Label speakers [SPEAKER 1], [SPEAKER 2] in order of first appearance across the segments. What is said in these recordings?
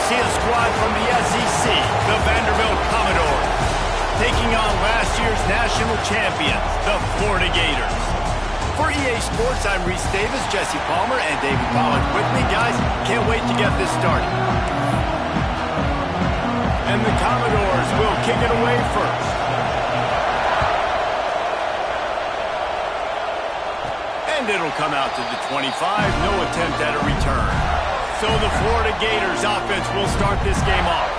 [SPEAKER 1] see a squad from the SEC, the Vanderbilt Commodores, taking on last year's national champions, the Florida Gators. For EA Sports, I'm Reese Davis, Jesse Palmer, and David Pollack with me. Guys, can't wait to get this started. And the Commodores will kick it away first. And it'll come out to the 25, no attempt at a return. So the Florida Gators offense will start this game off.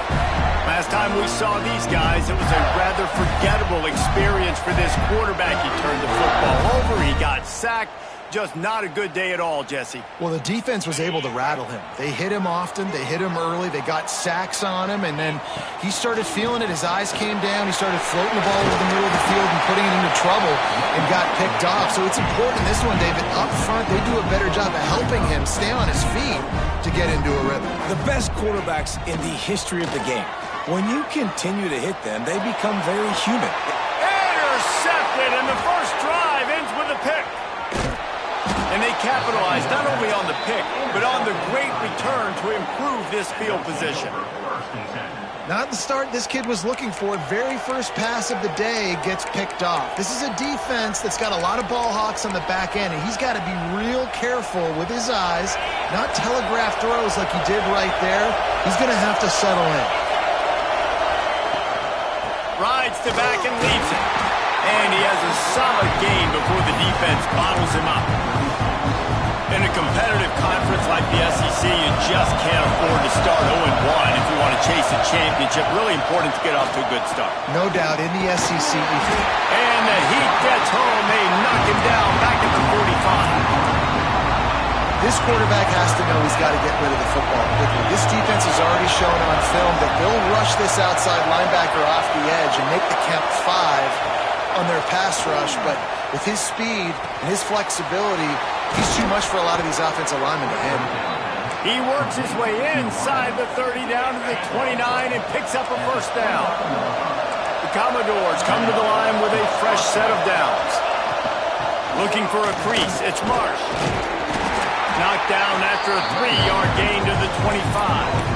[SPEAKER 1] Last time we saw these guys, it was a rather forgettable experience for this quarterback. He turned the football over, he got sacked. Just not a good day at all, Jesse.
[SPEAKER 2] Well, the defense was able to rattle him. They hit him often, they hit him early, they got sacks on him, and then he started feeling it. His eyes came down, he started floating the ball over the middle of the field and putting it into trouble and got picked off. So it's important this one, David. Up front, they do a better job of helping him stay on his feet to get into a rhythm.
[SPEAKER 3] The best quarterbacks in the history of the game, when you continue to hit them, they become very human.
[SPEAKER 1] Intercepted, and the first drive ends with a pick. And they capitalized not only on the pick, but on the great return to improve this field position.
[SPEAKER 2] Not the start this kid was looking for. Very first pass of the day gets picked off. This is a defense that's got a lot of ball hawks on the back end, and he's got to be real careful with his eyes, not telegraph throws like he did right there. He's going to have to settle in.
[SPEAKER 1] Rides to back and leaves it. And he has a solid gain before the defense bottles him up. In a competitive conference like the SEC, you just can't afford to start 0-1 if you want to chase a championship. Really important to get off to a good start.
[SPEAKER 2] No doubt, in the SEC.
[SPEAKER 1] And the heat gets home. They knock him down back at the 45.
[SPEAKER 2] This quarterback has to know he's got to get rid of the football quickly. This defense has already shown on film that they'll rush this outside linebacker off the edge and make the count 5 on their pass rush, but with his speed and his flexibility, he's too much for a lot of these offensive linemen to handle.
[SPEAKER 1] He works his way inside the 30 down to the 29 and picks up a first down. The Commodores come to the line with a fresh set of downs. Looking for a crease, it's Marsh. Knocked down after a 3-yard gain to the 25.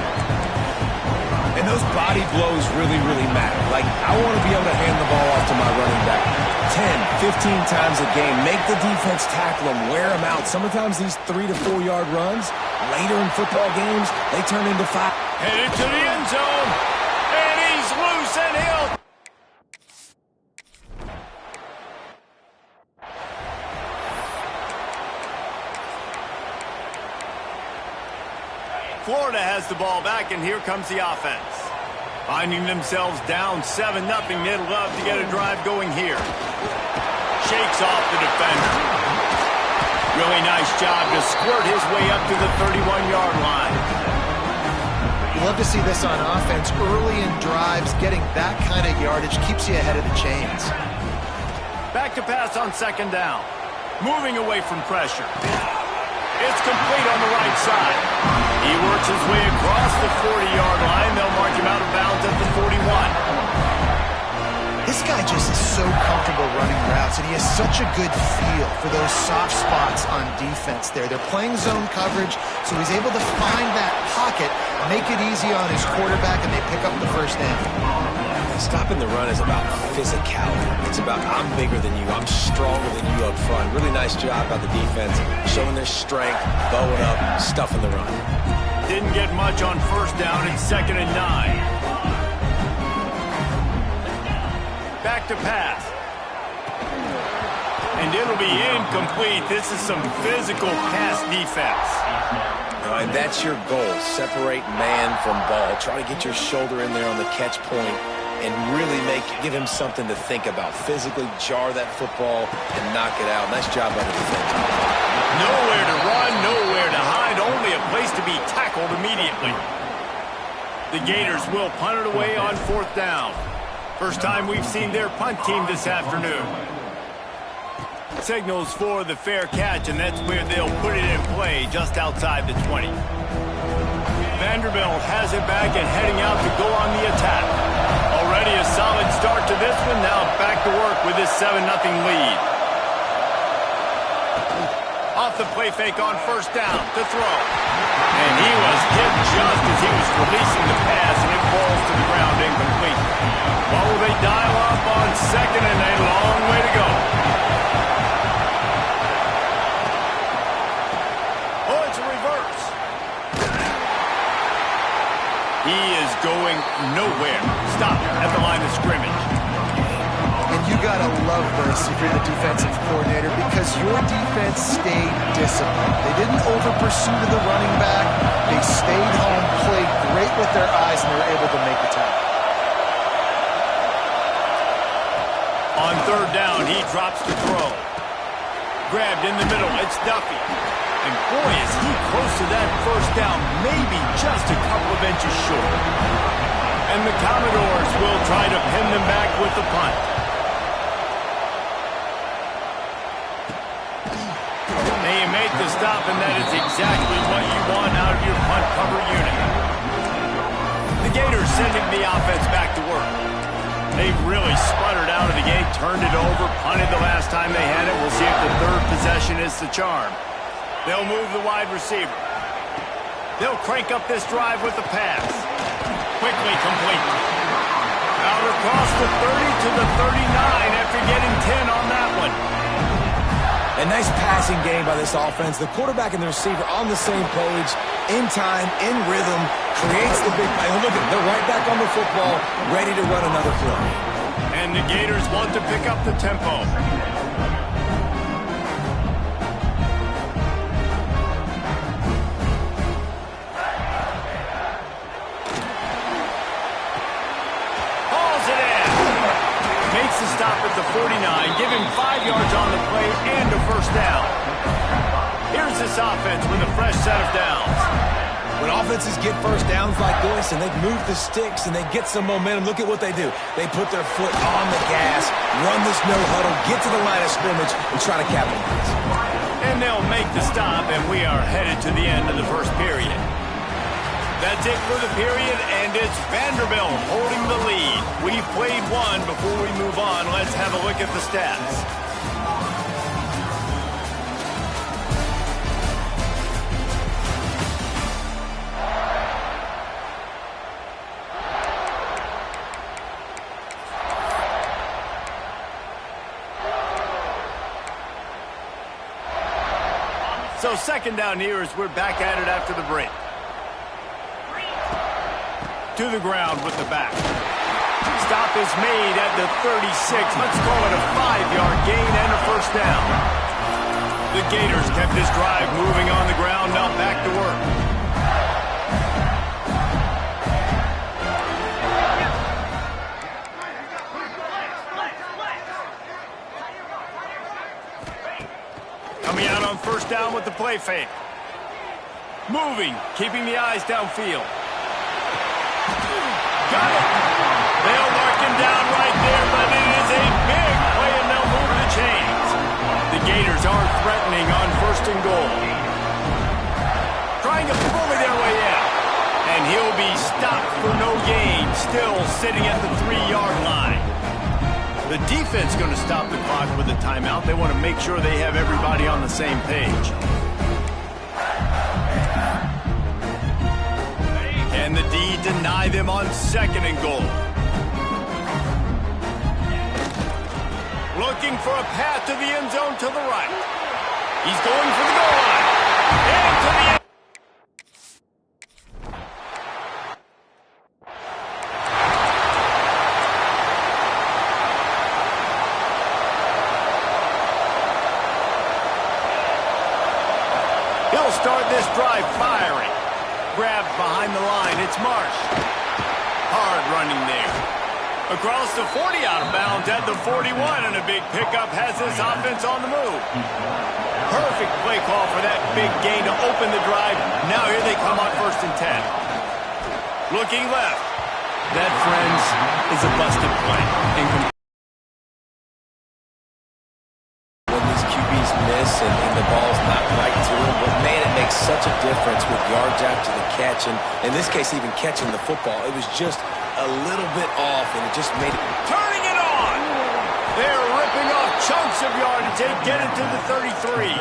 [SPEAKER 3] And those body blows really, really matter. Like, I want to be able to hand the ball off to my running back 10, 15 times a game. Make the defense tackle him, wear him out. Sometimes these 3- to 4-yard runs, later in football games, they turn into 5.
[SPEAKER 1] Headed to the end zone. And he's loose and he'll... Florida has the ball back, and here comes the offense. Finding themselves down 7-0, they'd love to get a drive going here. Shakes off the defender. Really nice job to squirt his way up to the 31-yard line.
[SPEAKER 2] You love to see this on offense. Early in drives, getting that kind of yardage keeps you ahead of the chains.
[SPEAKER 1] Back to pass on second down. Moving away from pressure. It's complete on the right side. He works his way across the 40-yard line. They'll mark him out of bounds at the 41.
[SPEAKER 2] This guy just is so comfortable running routes, and he has such a good feel for those soft spots on defense there. They're playing zone coverage, so he's able to find that pocket, make it easy on his quarterback, and they pick up the first down.
[SPEAKER 3] Stopping the run is about physicality. It's about, I'm bigger than you, I'm stronger than you up front. Really nice job by the defense, showing their strength, bowing up, stuffing the run.
[SPEAKER 1] Didn't get much on first down in 2nd and 9. Back to pass. And it'll be incomplete. This is some physical pass defense.
[SPEAKER 3] And that's your goal. Separate man from ball. Try to get your shoulder in there on the catch point and really give him something to think about. Physically jar that football and knock it out. Nice job by the defense.
[SPEAKER 1] Nowhere to run, nowhere to hide, only a place to be tackled immediately. The Gators will punt it away on 4th down. First time we've seen their punt team this afternoon. Signals for the fair catch, and that's where they'll put it in play, just outside the 20. Vanderbilt has it back and heading out to go on the attack. Already a solid start to this one, now back to work with this 7-0 lead. Off the play fake on first down to throw. And he was hit just as he was releasing the pass, and it falls to the ground incomplete. What will they dial up on second and a long way to go? Oh, it's a reverse. He is going nowhere. Stop at the line of scrimmage.
[SPEAKER 2] And you got to love this if you're the defensive coordinator, because your defense stayed disciplined. They didn't over-pursue to the running back. They stayed home, played great with their eyes, and they were able to make the tackle.
[SPEAKER 1] On third down, he drops to throw. Grabbed in the middle. It's Duffy. And boy, is he close to that first down, maybe just a couple of inches short. And the Commodores will try to pin them back with the punt. They make the stop, and that is exactly what you want out of your punt cover unit. The Gators sending the offense back to work. They really sputtered out of the gate, turned it over, punted the last time they had it. We'll see if the third possession is the charm. They'll move the wide receiver. They'll crank up this drive with the pass. Quickly complete. Out across the 30 to the 39 after getting 10 on that one.
[SPEAKER 3] A nice passing game by this offense. The quarterback and the receiver on the same page, in time, in rhythm, creates the big play. Look at it, they're right back on the football, ready to run another play.
[SPEAKER 1] And the Gators want to pick up the tempo. Hauls it in. Makes the stop at the 49, give him 5 yards on the play and a first down. Here's this offense with a fresh set of downs.
[SPEAKER 3] When offenses get first downs like this and they move the sticks and they get some momentum, look at what they do. They put their foot on the gas, run this no huddle, get to the line of scrimmage, and try to capitalize.
[SPEAKER 1] And they'll make the stop, and we are headed to the end of the first period. That's it for the period, and it's Vanderbilt holding the lead. We've played one. Before we move on, let's have a look at the stats. So second down here as we're back at it after the break. To the ground with the back. Stop is made at the 36. Let's call it a 5-yard gain and a first down. The Gators kept this drive moving on the ground, now back to work. Coming out on first down with the play fake. Moving, keeping the eyes downfield. Got it. They'll mark him down right there, but it is a big play, and they'll move the chains. The Gators are threatening on first and goal. Trying to bully their way out. And he'll be stopped for no gain, still sitting at the 3-yard line. The defense going to stop the clock with a timeout. They want to make sure they have everybody on the same page. And the D deny them on second and goal. Looking for a path to the end zone to the right. He's going for the goal line. And to the end. He'll start this drive firing. Grabbed behind the line. It's Marsh. Hard running there. Across the 40, out of bounds at the 41, and a big pickup has this offense on the move. Perfect play call for that big gain to open the drive. Now here they come on first and 10. Looking left. That, friends, is a busted play.
[SPEAKER 3] When these QBs miss and the ball's not right to them, but man, it makes such a difference with yards after the catch, and in this case, even catching the football. It was just a little bit off, and it just made it.
[SPEAKER 1] Turning it on! They're ripping off chunks of yardage. They get it to the 33.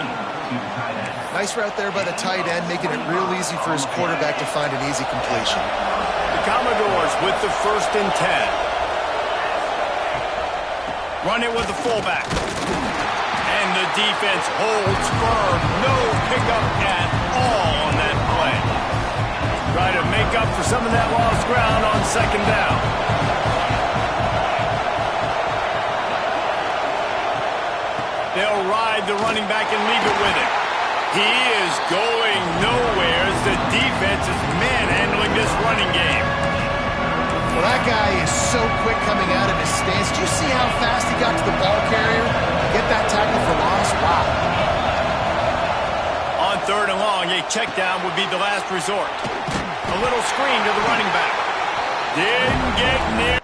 [SPEAKER 2] Nice route there by the tight end, making it real easy for his quarterback to find an easy completion.
[SPEAKER 1] The Commodores with the 1st and 10. Run it with the fullback. And the defense holds firm. No pickup at all on that play. Try to make up for some of that lost ground on 2nd down. They'll ride the running back and leave it with him. He is going nowhere as the defense is manhandling this running game.
[SPEAKER 2] Well, that guy is so quick coming out of his stance. Did you see how fast he got to the ball carrier? Get that tackle for loss? Wow.
[SPEAKER 1] On 3rd and long, a check down would be the last resort. A little screen to the running back. Didn't get near.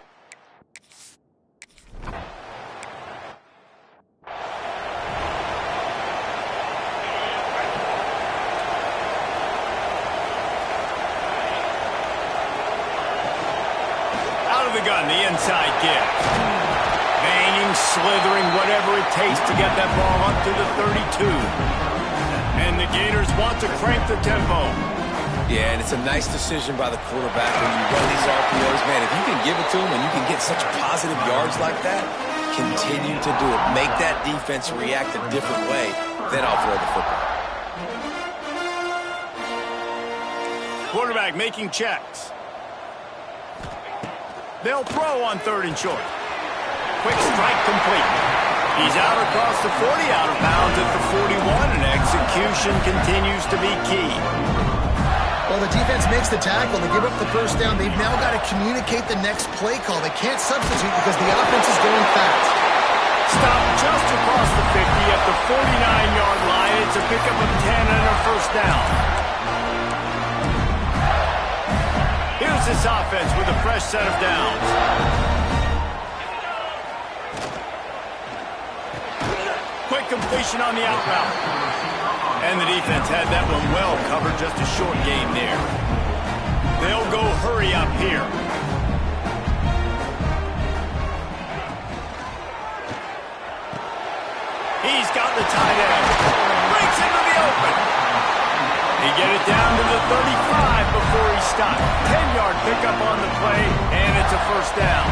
[SPEAKER 1] The gun, the inside give. Banging, slithering, whatever it takes to get that ball up to the 32. And the Gators want to crank the tempo.
[SPEAKER 3] Yeah, and it's a nice decision by the quarterback when you run these RPOs. Man, if you can give it to him and you can get such positive yards like that, continue to do it. Make that defense react a different way, then I'll throw the football.
[SPEAKER 1] Quarterback making checks. They'll throw on 3rd and short. Quick strike complete. He's out across the 40, out of bounds at the 41, and execution continues to be key.
[SPEAKER 2] Well, the defense makes the tackle. They give up the 1st down. They've now got to communicate the next play call. They can't substitute because the offense is going fast.
[SPEAKER 1] Stop just across the 50 at the 49-yard line. It's a pickup of 10 and a 1st down. Here's this offense with a fresh set of downs. Quick completion on the out route. And the defense had that one well covered, just a short game there. They'll go hurry up here. He's got the tight end. Breaks into the open. He get it down to the 35 before he stopped. 10-yard pickup on the play, and it's a 1st down.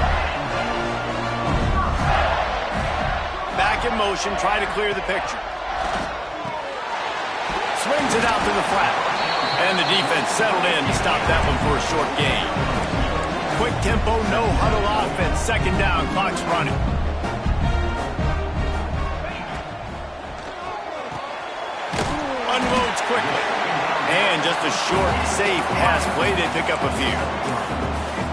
[SPEAKER 1] Back in motion, try to clear the picture. Swings it out to the flat. And the defense settled in to stop that one for a short gain. Quick tempo, no huddle offense. 2nd down, clock's running. Unloads quickly. And just a short, safe pass play. They pick up a few.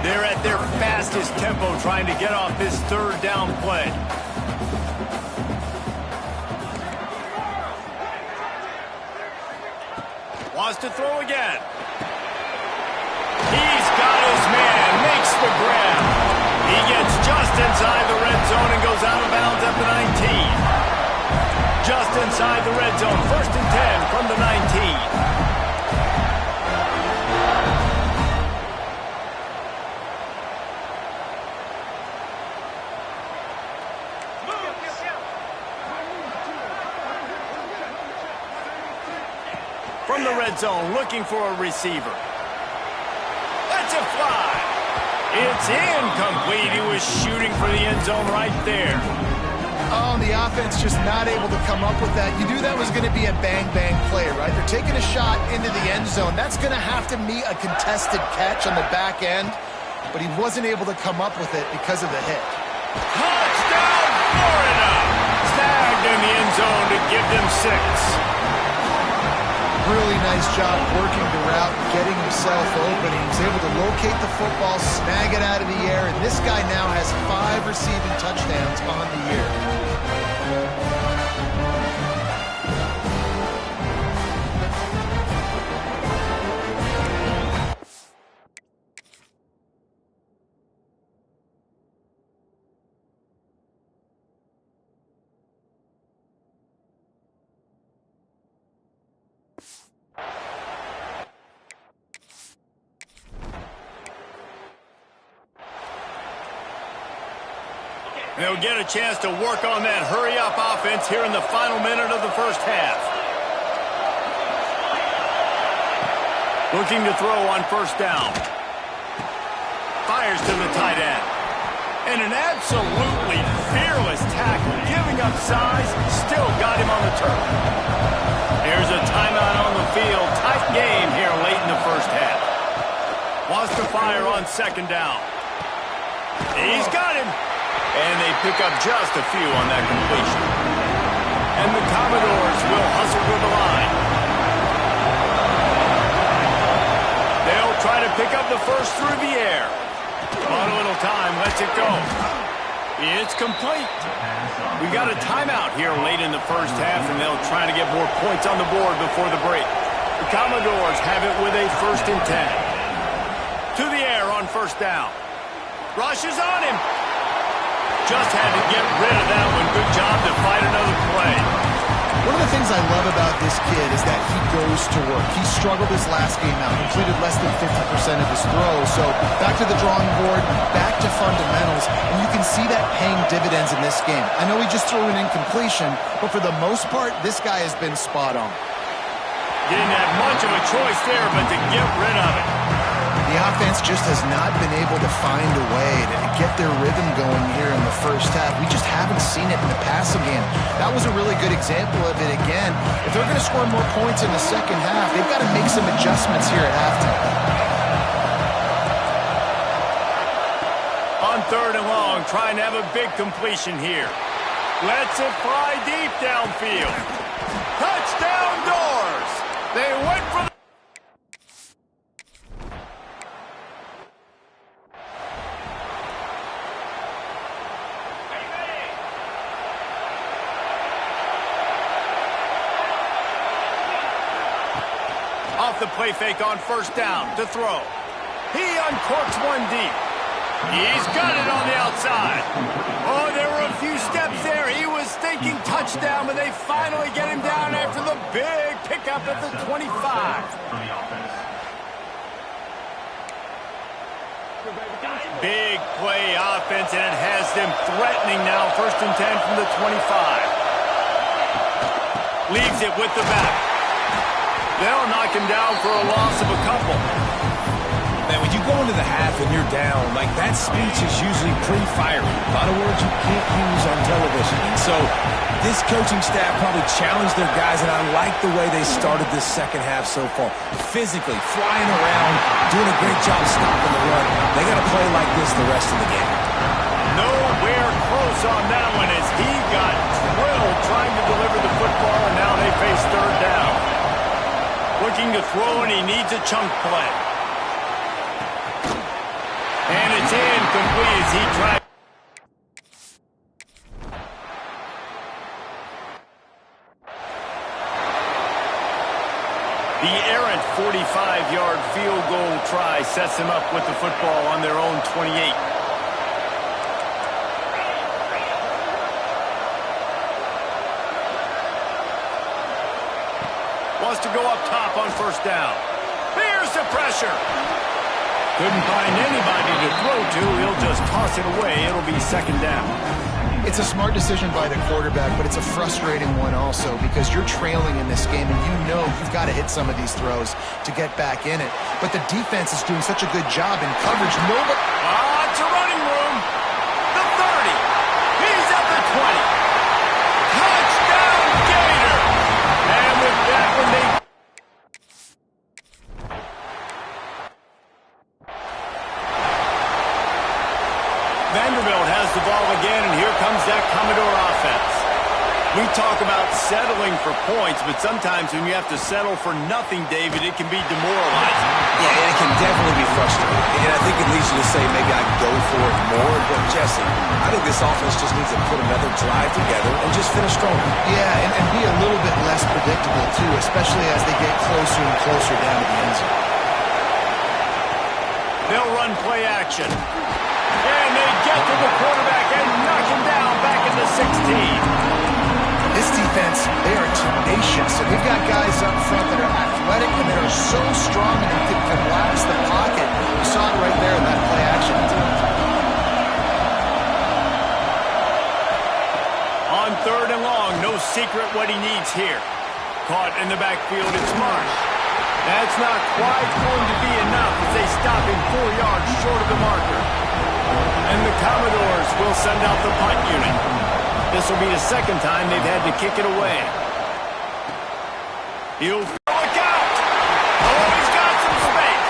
[SPEAKER 1] They're at their fastest tempo trying to get off this 3rd down play. Wants to throw again. He's got his man. Makes the grab. He gets just inside the red zone and goes out of bounds at the 19. Just inside the red zone. 1st and 10 from the 19. From the red zone, looking for a receiver. Lets it fly. It's incomplete. He was shooting for the end zone right there.
[SPEAKER 2] Oh, the offense just not able to come up with that. You knew that was going to be a bang-bang play, right? They're taking a shot into the end zone. That's going to have to meet a contested catch on the back end, but he wasn't able to come up with it because of the hit.
[SPEAKER 1] Touchdown, Florida! Snagged in the end zone to give them 6.
[SPEAKER 2] Really nice job working the route, getting himself open. He was able to locate the football, snag it out of the air, and this guy now has 5 receiving touchdowns on the year.
[SPEAKER 1] They'll get a chance to work on that hurry-up offense here in the final minute of the first half. Looking to throw on first down. Fires to the tight end. And an absolutely fearless tackle, giving up size, still got him on the turf. Here's a timeout on the field. Tight game here late in the first half. Wants to fire on second down. He's got him. And they pick up just a few on that completion. And the Commodores will hustle to the line. They'll try to pick up the first through the air. On a little time, lets it go. It's complete. We got a timeout here late in the first half, and they'll try to get more points on the board before the break. The Commodores have it with a 1st and 10. To the air on first down. Rushes on him. Just had to get rid of that one. Good job to fight another play.
[SPEAKER 2] One of the things I love about this kid is that he goes to work. He struggled his last game out, completed less than 50% of his throws. So back to the drawing board, back to fundamentals, and you can see that paying dividends in this game. I know he just threw an incompletion, but for the most part, this guy has been spot on.
[SPEAKER 1] Didn't have much of a choice there, but to get rid of it.
[SPEAKER 2] The offense just has not been able to find a way to get their rhythm going here in the first half. We just haven't seen it in the passing game. That was a really good example of it again. If they're going to score more points in the second half, they've got to make some adjustments here at halftime.
[SPEAKER 1] On 3rd and long, trying to have a big completion here. Lets it fly deep downfield. Touchdown Doors! They went for the... Off the play fake on first down to throw. He uncorks one deep. He's got it on the outside. Oh, there were a few steps there. He was thinking touchdown, but they finally get him down after the big pickup at the 25. Big play offense, and it has them threatening now. 1st and 10 from the 25. Leaves it with the back. They'll knock him down for a loss of a couple.
[SPEAKER 3] Man, when you go into the half and you're down, like that speech is usually pretty fiery. A lot of words you can't use on television. And so this coaching staff probably challenged their guys, and I like the way they started this second half so far. Physically, flying around, doing a great job stopping the run. They got to play like this the rest of the game.
[SPEAKER 1] Nowhere close on that one as he got drilled trying to deliver the football, and now they face 3rd down. Looking to throw, and he needs a chunk play. And it's incomplete as he tried. The errant 45-yard field goal try sets them up with the football on their own 28. Wants to go up top on first down. Here's the pressure. Couldn't find anybody to throw to. He'll just toss it away. It'll be 2nd down.
[SPEAKER 2] It's a smart decision by the quarterback, but it's a frustrating one also because you're trailing in this game and you know you've got to hit some of these throws to get back in it. But the defense is doing such a good job in coverage. Nobody...
[SPEAKER 1] It's a running room. The 30. He's at the 20. Touchdown Gator. And with that one, they... Vanderbilt has the ball again, and here comes that Commodore offense. We talk about settling for points, but sometimes when you have to settle for nothing, David, it can be demoralizing.
[SPEAKER 3] Yeah, and it can definitely be frustrating. And I think it leads you to say maybe I can go for it more. But, Jesse, I think this offense just needs to put another drive together and just finish strong.
[SPEAKER 2] Yeah, and be a little bit less predictable, too, especially as they get closer and closer down to the end zone.
[SPEAKER 1] They'll run play action. And they get to the quarterback and knock him down back in the 16.
[SPEAKER 2] This defense, they are tenacious. And they've got guys up front that are athletic and that are so strong and they can collapse the pocket. You saw it right there in that play action.
[SPEAKER 1] 3rd and long. No secret what he needs here. Caught in the backfield, it's Marsh. That's not quite going to be enough as they stop him 4 yards short of the marker. And the Commodores will send out the punt unit. This will be the 2nd time they've had to kick it away. He'll look out. Oh, he's got some space.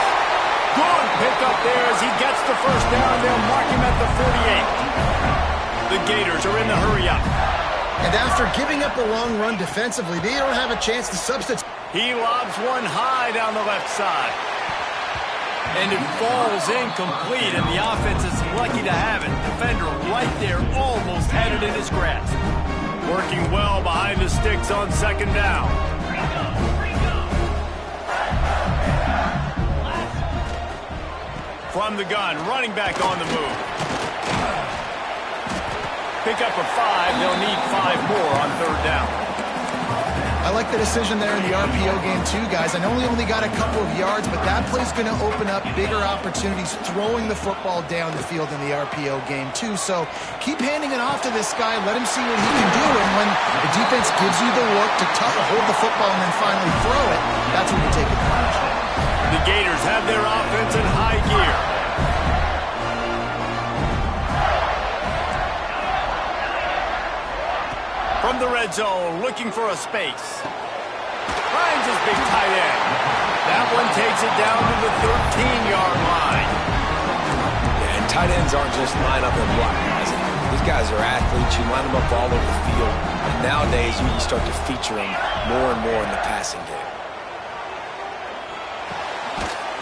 [SPEAKER 1] Good pick up there as he gets the 1st down. They'll mark him at the 48. The Gators are in the hurry up.
[SPEAKER 2] And after giving up a long run defensively, they don't have a chance to substitute.
[SPEAKER 1] He lobs one high down the left side. And it falls incomplete, and the offense is lucky to have it. Defender right there almost had it in his grasp. Working well behind the sticks on 2nd down. From the gun, running back on the move. Pick up a 5. They'll need 5 more on 3rd down.
[SPEAKER 2] I like the decision there in the RPO game too, guys. I know he only got a couple of yards, but that play's going to open up bigger opportunities throwing the football down the field in the RPO game too. So keep handing it off to this guy. Let him see what he can do. And when the defense gives you the look to hold the football and then finally throw it, that's when you take advantage.
[SPEAKER 1] The Gators have their offense in high gear. From the red zone, looking for a space. Finds his big tight end. That one takes it down to the 13-yard line.
[SPEAKER 3] Yeah, and tight ends aren't just line up and block, guys. These guys are athletes. You line them up all over the field. And nowadays, you start to feature them more and more in the passing game.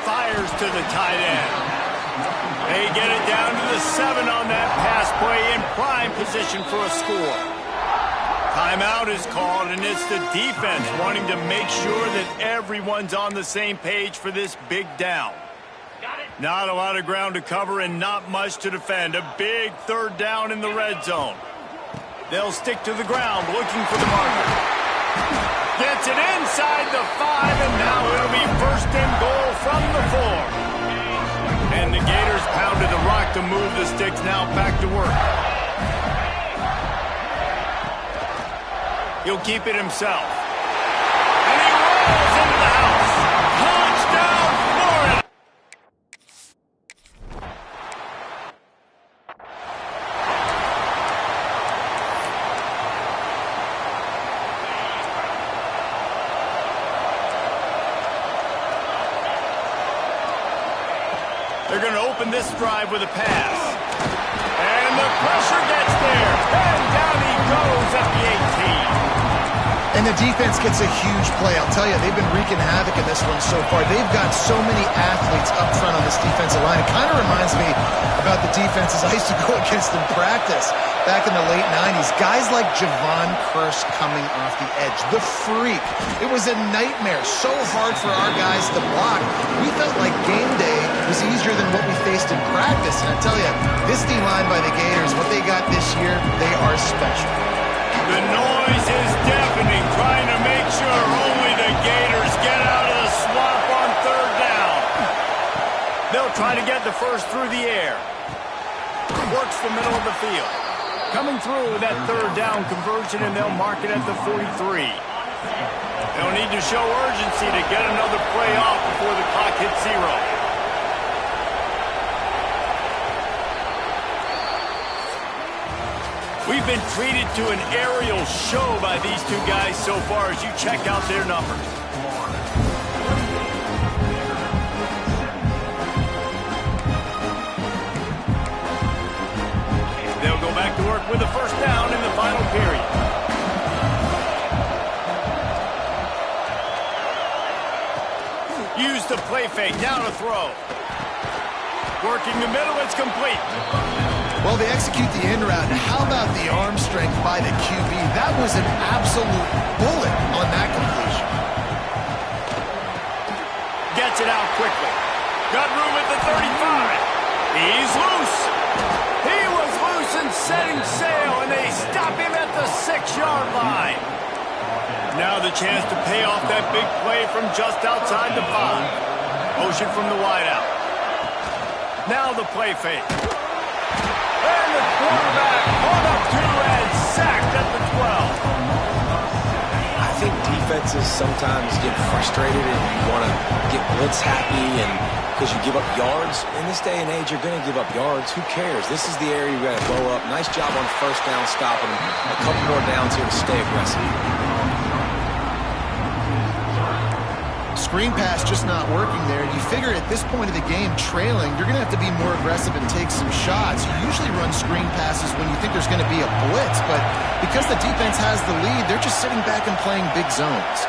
[SPEAKER 1] Fires to the tight end. They get it down to the 7 on that pass play in prime position for a score. Timeout is called, and it's the defense wanting to make sure that everyone's on the same page for this big down. Not a lot of ground to cover and not much to defend. A big 3rd down in the red zone. They'll stick to the ground looking for the marker. Gets it inside the 5, and now it'll be 1st and goal from the 4. And the Gators pounded the rock to move the sticks, now back to work. He'll keep it himself. And he rolls into the house. Touchdown, Florida! They're going to open this drive with a pass. And the pressure gets there. And down he goes at the 18.
[SPEAKER 2] And the defense gets a huge play. I'll tell you, they've been wreaking havoc in this one so far. They've got so many athletes up front on this defensive line. It kind of reminds me about the defenses I used to go against in practice back in the late 90s. Guys like Javon Curse coming off the edge. The freak. It was a nightmare. So hard for our guys to block. We felt like game day was easier than what we faced in practice. And I tell you, this D-line by the Gators, what they got this year, they are special.
[SPEAKER 1] The noise is deafening, trying to make sure only the Gators get out of the swamp on 3rd down. They'll try to get the 1st through the air. Works the middle of the field. Coming through with that 3rd down conversion, and they'll mark it at the 43. They'll need to show urgency to get another play off before the clock hits 0. We've been treated to an aerial show by these two guys so far as you check out their numbers. They'll go back to work with the 1st down in the final period. Use the play fake, now to throw. Working the middle, it's complete.
[SPEAKER 2] Well, they execute the in route. How about the arm strength by the QB? That was an absolute bullet on that completion.
[SPEAKER 1] Gets it out quickly. Got room at the 35. He's loose. He was loose and setting sail, and they stop him at the 6-yard line. Now the chance to pay off that big play from just outside the 5. Motion from the wideout. Now the play fake. And the quarterback on up 2 and sacked at the 12.
[SPEAKER 3] I think defenses sometimes get frustrated and you want to get blitz happy and because you give up yards. In this day and age, you're going to give up yards. Who cares? This is the area you got to blow up. Nice job on first down stopping them. A couple more downs here to stay aggressive.
[SPEAKER 2] Screen pass just not working there. You figure at this point of the game, trailing, you're going to have to be more aggressive and take some shots. You usually run screen passes when you think there's going to be a blitz, but because the defense has the lead, they're just sitting back and playing big zones.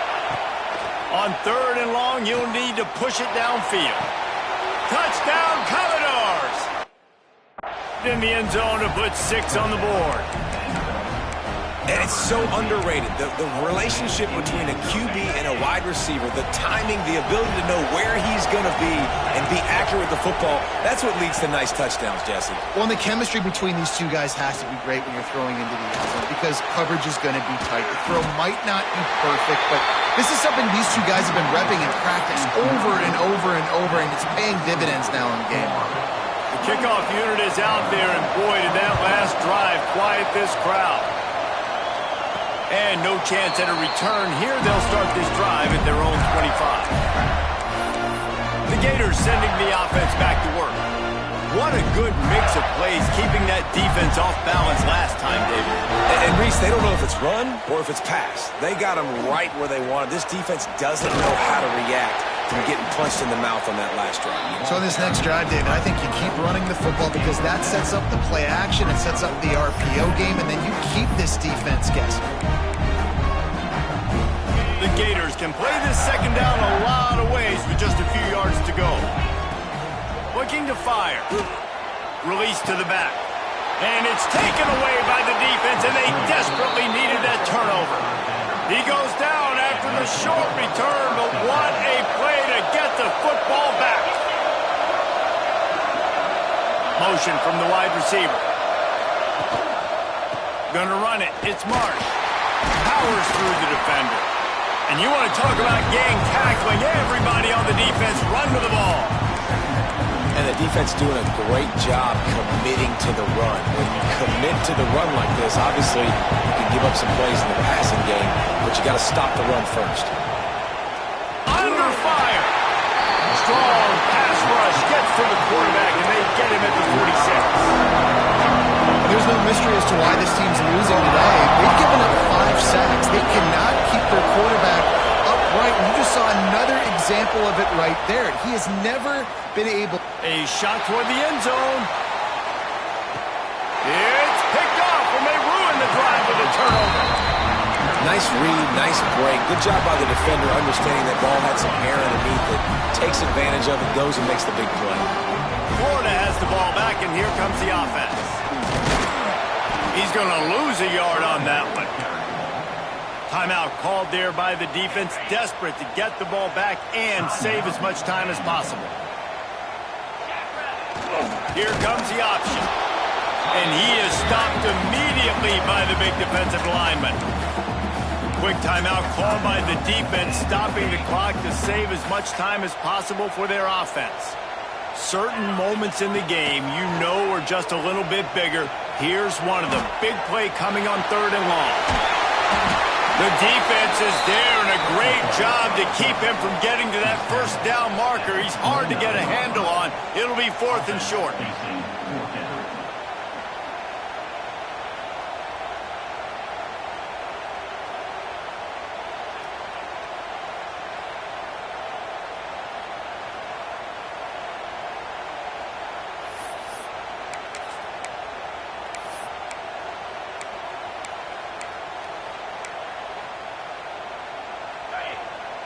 [SPEAKER 1] On 3rd and long, you'll need to push it downfield. Touchdown, Commodores! In the end zone to put 6 on the board.
[SPEAKER 3] And it's so underrated. The relationship between a QB and a wide receiver, the timing, the ability to know where he's going to be and be accurate with the football, that's what leads to nice touchdowns, Jesse.
[SPEAKER 2] Well, and the chemistry between these two guys has to be great when you're throwing into the end zone because coverage is going to be tight. The throw might not be perfect, but this is something these two guys have been repping in practice over and over and over, and it's paying dividends now in the game.
[SPEAKER 1] The kickoff unit is out there, and boy, did that last drive quiet this crowd. And no chance at a return. Here they'll start this drive at their own 25. The Gators sending the offense back to work. What a good mix of plays, keeping that defense off balance last time, David.
[SPEAKER 3] And Reese, they don't know if it's run or if it's pass. They got them right where they wanted. This defense doesn't know how to react from getting punched in the mouth on that last drive.
[SPEAKER 2] So on this next drive, David, I think you keep running the football because that sets up the play action, it sets up the RPO game, and then you keep this defense guessing.
[SPEAKER 1] The Gators can play this second down a lot of ways with just a few yards to go. Looking to fire. Release to the back. And it's taken away by the defense, and they desperately needed that turnover. He goes down after the short return, but what a play to get the football back. Motion from the wide receiver. Gonna run it. It's Marsh. Powers through the defender. And you want to talk about gang tackling. Everybody on the defense run to the ball.
[SPEAKER 3] And the defense doing a great job committing to the run. When you commit to the run like this, obviously you can give up some plays in the passing game, but you got to stop the run first.
[SPEAKER 1] Under fire. Strong pass rush gets to the quarterback, and they get him at the 46.
[SPEAKER 2] There's no mystery as to why this team's losing today. They've given up 5 sacks. They cannot keep their quarterback upright. You just saw another example of it right there. He has never been able.
[SPEAKER 1] A shot toward the end zone. It's picked off, and they ruin the drive with a turnover.
[SPEAKER 3] Nice read, nice break. Good job by the defender understanding that ball had some air underneath it. Takes advantage of it, goes and makes the big play.
[SPEAKER 1] Florida has the ball back, and here comes the offense. He's going to lose a yard on that one. Timeout called there by the defense, desperate to get the ball back and save as much time as possible. Here comes the option. And he is stopped immediately by the big defensive lineman. Quick timeout called by the defense, stopping the clock to save as much time as possible for their offense. Certain moments in the game you know are just a little bit bigger. Here's one of them. Big play coming on 3rd and long. The defense is there, and a great job to keep him from getting to that first down marker. He's hard to get a handle on. It'll be 4th and short.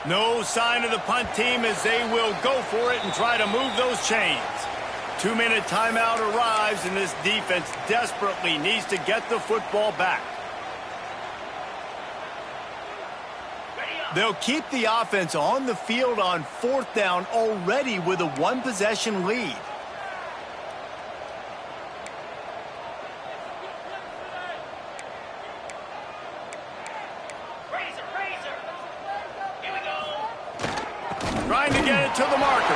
[SPEAKER 1] No sign of the punt team as they will go for it and try to move those chains. 2-minute timeout arrives, and this defense desperately needs to get the football back. They'll keep the offense on the field on 4th down already with a 1-possession lead. Trying to get it to the marker.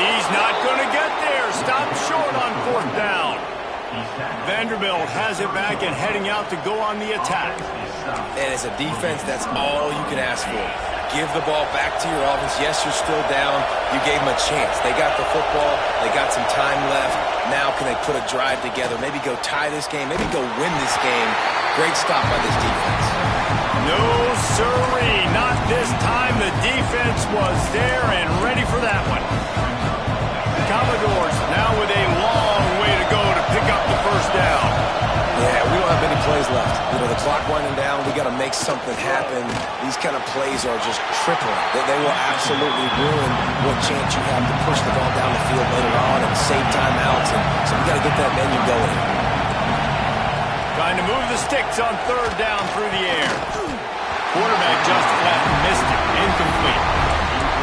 [SPEAKER 1] He's not going to get there. Stopped short on 4th down. Vanderbilt has it back and heading out to go on the attack.
[SPEAKER 3] And as a defense, that's all you can ask for. Give the ball back to your offense. Yes, you're still down. You gave them a chance. They got the football. They got some time left. Now can they put a drive together? Maybe go tie this game. Maybe go win this game. Great stop by this defense.
[SPEAKER 1] No, sirree. Not this time. The defense was there and ready for that one. Commodores now with a long way to go to pick up the first down.
[SPEAKER 3] Yeah, we don't have many plays left. You know, the clock winding down. We got to make something happen. These kind of plays are just crippling. They will absolutely ruin what chance you have to push the ball down the field later on and save timeouts. And so we got to get that menu going.
[SPEAKER 1] Trying to move the sticks on third down through the air. Quarterback just flat missed it. Incomplete.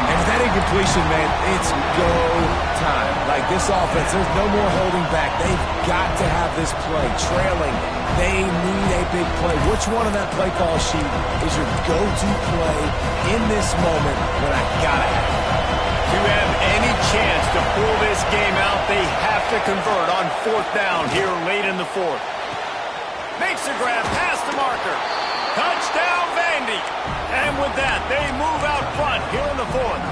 [SPEAKER 3] And that incompletion, man, it's go time. Like this offense, there's no more holding back. They've got to have this play. Trailing, they need a big play. Which one on that play call sheet is your go-to play in this moment when I gotta have it?
[SPEAKER 1] To have any chance to pull this game out, they have to convert on fourth down here late in the fourth. Makes the grab past the marker. Touchdown, Vandy. And with that, they move out front here in the fourth.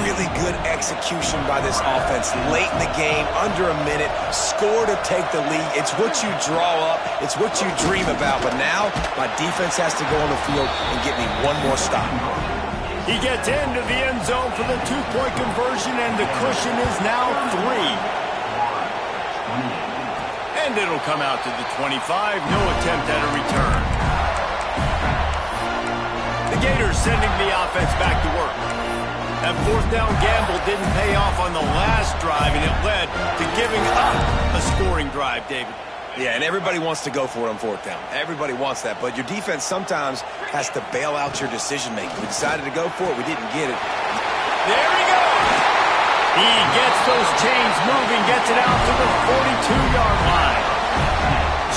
[SPEAKER 3] Really good execution by this offense late in the game, under a minute, score to take the lead. It's what you draw up. It's what you dream about. But now, my defense has to go on the field and get me one more stop.
[SPEAKER 1] He gets into the end zone for the two-point conversion, and the cushion is now 3. And it'll come out to the 25. No attempt at a return. The Gators sending the offense back to work. That fourth down gamble didn't pay off on the last drive, and it led to giving up a scoring drive, David.
[SPEAKER 3] Yeah, and everybody wants to go for it on fourth down. Everybody wants that, but your defense sometimes has to bail out your decision-making. We decided to go for it. We didn't get it.
[SPEAKER 1] There he goes. He gets those chains moving, gets it out to the 42-yard line.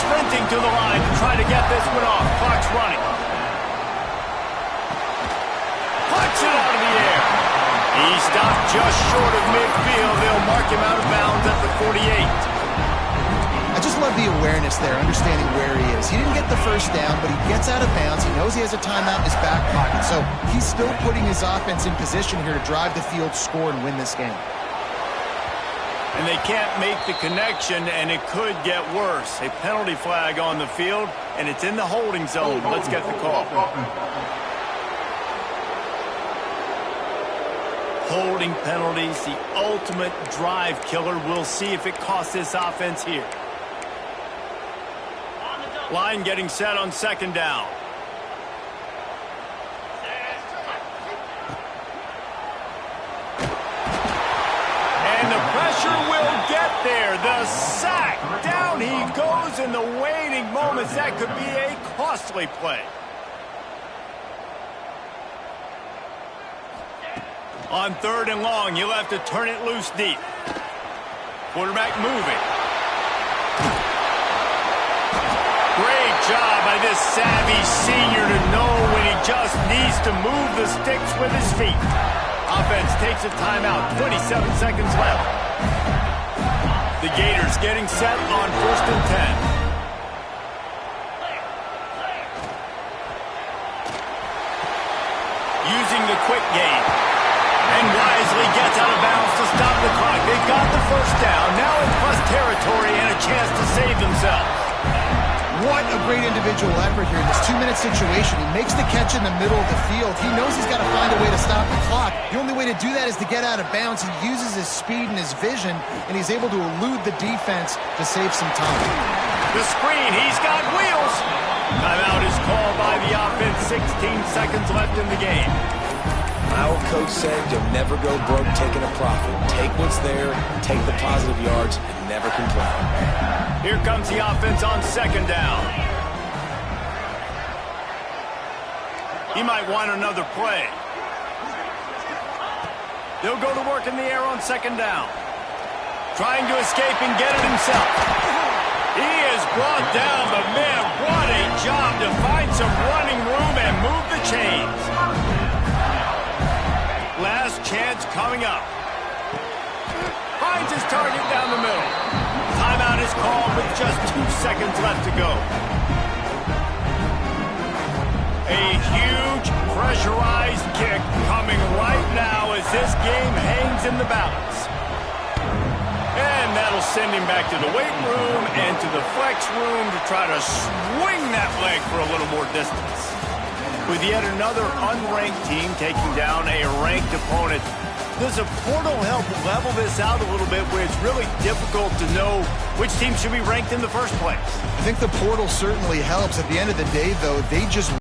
[SPEAKER 1] Sprinting to the line to try to get this one off. Clock's running. Puts it out of the air. He stopped just short of midfield. They'll mark him out of bounds at the 48.
[SPEAKER 2] I just love the awareness there, understanding where he is. He didn't get the first down, but he gets out of bounds. He knows he has a timeout in his back pocket, so he's still putting his offense in position here to drive the field, score, and win this game.
[SPEAKER 1] And they can't make the connection, and it could get worse. A penalty flag on the field, and it's in the holding zone. Let's get the call. Holding penalties, the ultimate drive killer. We'll see if it costs this offense here. Line getting set on second down. And the pressure will get there. The sack. Down he goes in the waiting moments. That could be a costly play. On third and long, you'll have to turn it loose deep. Quarterback moving. Great job by this savvy senior to know when he just needs to move the sticks with his feet. Offense takes a timeout. 27 seconds left. The Gators getting set on 1st and 10. Using the quick game. And wisely gets out of bounds to stop the clock. They've got the first down. Now it's plus territory and a chance to save themselves.
[SPEAKER 2] What a great individual effort here in this 2-minute situation. He makes the catch in the middle of the field. He knows he's got to find a way to stop the clock. The only way to do that is to get out of bounds. He uses his speed and his vision, and he's able to elude the defense to save some time.
[SPEAKER 1] The screen, he's got wheels. Timeout is called by the offense. 16 seconds left in the game.
[SPEAKER 3] My old coach said you'll never go broke taking a profit. Take what's there, take the positive yards, and never complain.
[SPEAKER 1] Here comes the offense on second down. He might want another play. They'll go to work in the air on second down. Trying to escape and get it himself. He is brought down, but man, what a job to find some running room and move the chains. Last chance coming up. Finds his target down the middle. is called with just 2 seconds left to go. A huge pressurized kick coming right now as this game hangs in the balance. And that'll send him back to the weight room and to the flex room to try to swing that leg for a little more distance. With yet another unranked team taking down a ranked opponent, does a portal help level this out a little bit where it's really difficult to know which team should be ranked in the first place?
[SPEAKER 2] I think the portal certainly helps. At the end of the day, though, they just